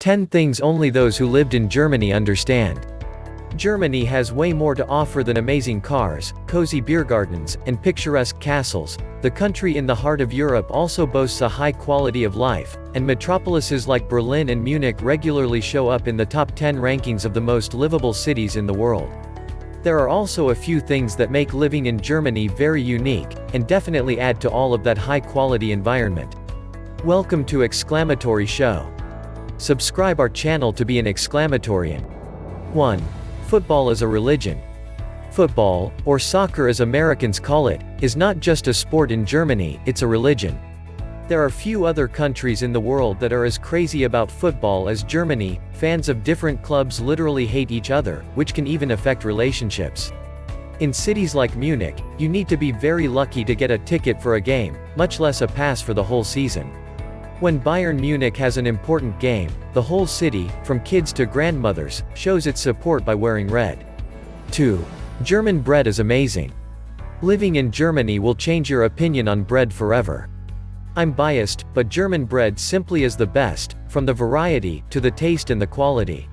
10 things only those who lived in Germany understand. Germany has way more to offer than amazing cars, cozy Biergartens, and picturesque castles. The country in the heart of Europe also boasts a high quality of life, and metropolises like Berlin and Munich regularly show up in the top 10 rankings of the most livable cities in the world. There are also a few things that make living in Germany very unique, and definitely add to all of that high-quality environment. Welcome to Exclamatory Show. Subscribe our channel to be an exclamatorian. 1. Football as a religion. Football, or soccer as Americans call it, is not just a sport in Germany, it's a religion. There are few other countries in the world that are as crazy about football as Germany. Fans of different clubs literally hate each other, which can even affect relationships. In cities like Munich, you need to be very lucky to get a ticket for a game, much less a pass for the whole season. When Bayern Munich has an important game, the whole city, from kids to grandmothers, shows its support by wearing red. 2. German bread is amazing. Living in Germany will change your opinion on bread forever. I'm biased, but German bread simply is the best, from the variety, to the taste and the quality.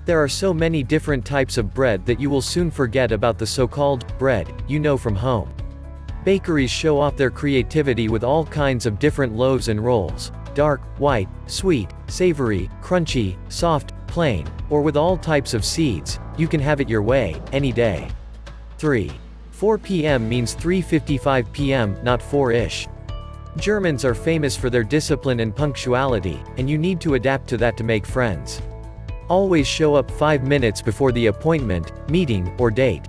There are so many different types of bread that you will soon forget about the so-called bread you know from home. Bakeries show off their creativity with all kinds of different loaves and rolls. Dark, white, sweet, savory, crunchy, soft, plain, or with all types of seeds. You can have it your way, any day. 3. 4 p.m. means 3:55 p.m., not 4-ish. Germans are famous for their discipline and punctuality, and you need to adapt to that to make friends. Always show up 5 minutes before the appointment, meeting, or date.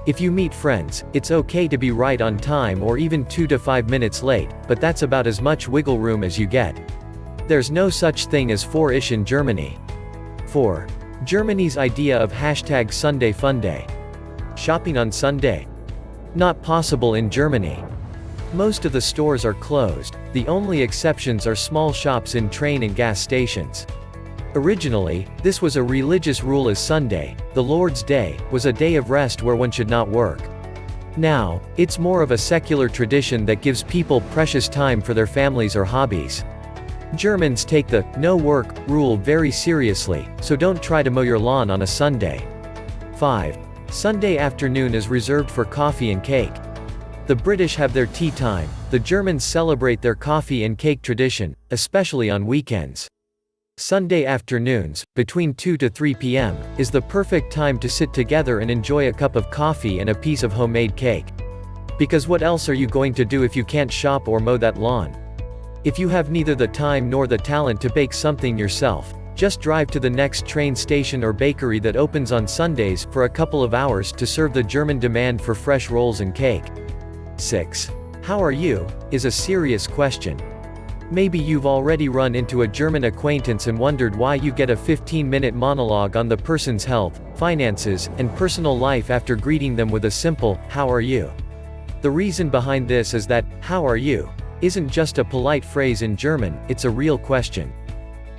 If you meet friends, it's okay to be right on time or even 2 to 5 minutes late, but that's about as much wiggle room as you get. There's no such thing as 4-ish in Germany. 4. Germany's idea of #Sunday Funday. Shopping on Sunday? Not possible in Germany. Most of the stores are closed, the only exceptions are small shops in train and gas stations. Originally, this was a religious rule as Sunday, the Lord's Day, was a day of rest where one should not work. Now, it's more of a secular tradition that gives people precious time for their families or hobbies. Germans take the no work rule very seriously, so don't try to mow your lawn on a Sunday. 5. Sunday afternoon is reserved for coffee and cake. The British have their tea time, the Germans celebrate their coffee and cake tradition, especially on weekends. Sunday afternoons, between 2 to 3 p.m., is the perfect time to sit together and enjoy a cup of coffee and a piece of homemade cake. Because what else are you going to do if you can't shop or mow that lawn? If you have neither the time nor the talent to bake something yourself, just drive to the next train station or bakery that opens on Sundays for a couple of hours to serve the German demand for fresh rolls and cake. 6. How are you? Is a serious question. Maybe you've already run into a German acquaintance and wondered why you get a 15-minute monologue on the person's health, finances, and personal life after greeting them with a simple, "How are you?" The reason behind this is that, "How are you?" isn't just a polite phrase in German, it's a real question.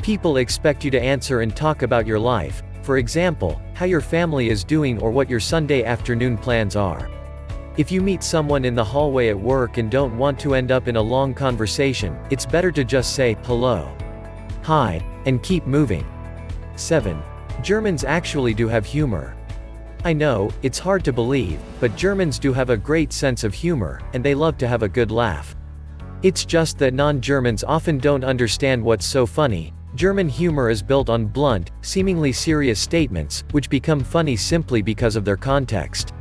People expect you to answer and talk about your life, for example, how your family is doing or what your Sunday afternoon plans are. If you meet someone in the hallway at work and don't want to end up in a long conversation, it's better to just say, "Hello," "Hi," and keep moving. 7. Germans actually do have humor. I know, it's hard to believe, but Germans do have a great sense of humor, and they love to have a good laugh. It's just that non-Germans often don't understand what's so funny. German humor is built on blunt, seemingly serious statements, which become funny simply because of their context.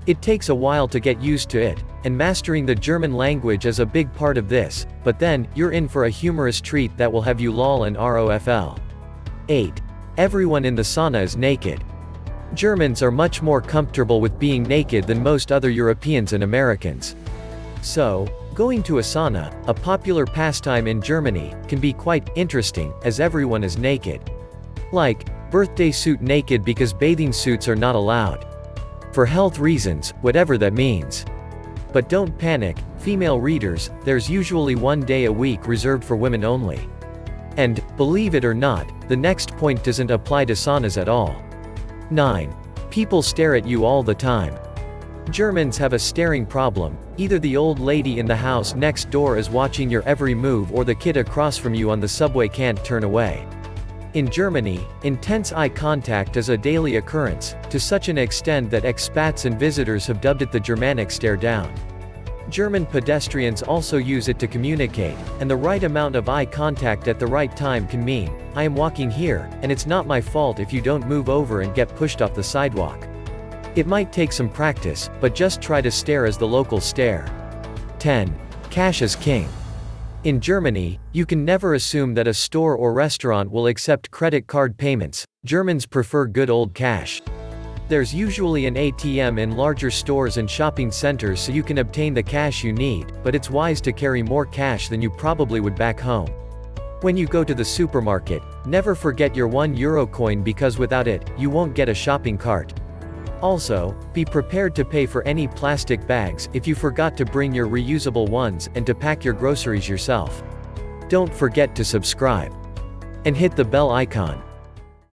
It takes a while to get used to it, and mastering the German language is a big part of this, but then, you're in for a humorous treat that will have you lol and ROFL. 8. Everyone in the sauna is naked. Germans are much more comfortable with being naked than most other Europeans and Americans. So, going to a sauna, a popular pastime in Germany, can be quite interesting, as everyone is naked. Like, birthday suit naked because bathing suits are not allowed. For health reasons, whatever that means. But don't panic, female readers, there's usually one day a week reserved for women only. And, believe it or not, the next point doesn't apply to saunas at all. 9. People stare at you all the time. Germans have a staring problem. Either the old lady in the house next door is watching your every move or the kid across from you on the subway can't turn away. In Germany, intense eye contact is a daily occurrence, to such an extent that expats and visitors have dubbed it the Germanic stare down. German pedestrians also use it to communicate, and the right amount of eye contact at the right time can mean, I am walking here, and it's not my fault if you don't move over and get pushed off the sidewalk. It might take some practice, but just try to stare as the locals stare. 10. Cash is king. In Germany, you can never assume that a store or restaurant will accept credit card payments. Germans prefer good old cash. There's usually an ATM in larger stores and shopping centers so you can obtain the cash you need, but it's wise to carry more cash than you probably would back home. When you go to the supermarket, never forget your €1 coin because without it, you won't get a shopping cart. Also, be prepared to pay for any plastic bags if you forgot to bring your reusable ones and to pack your groceries yourself. Don't forget to subscribe and hit the bell icon.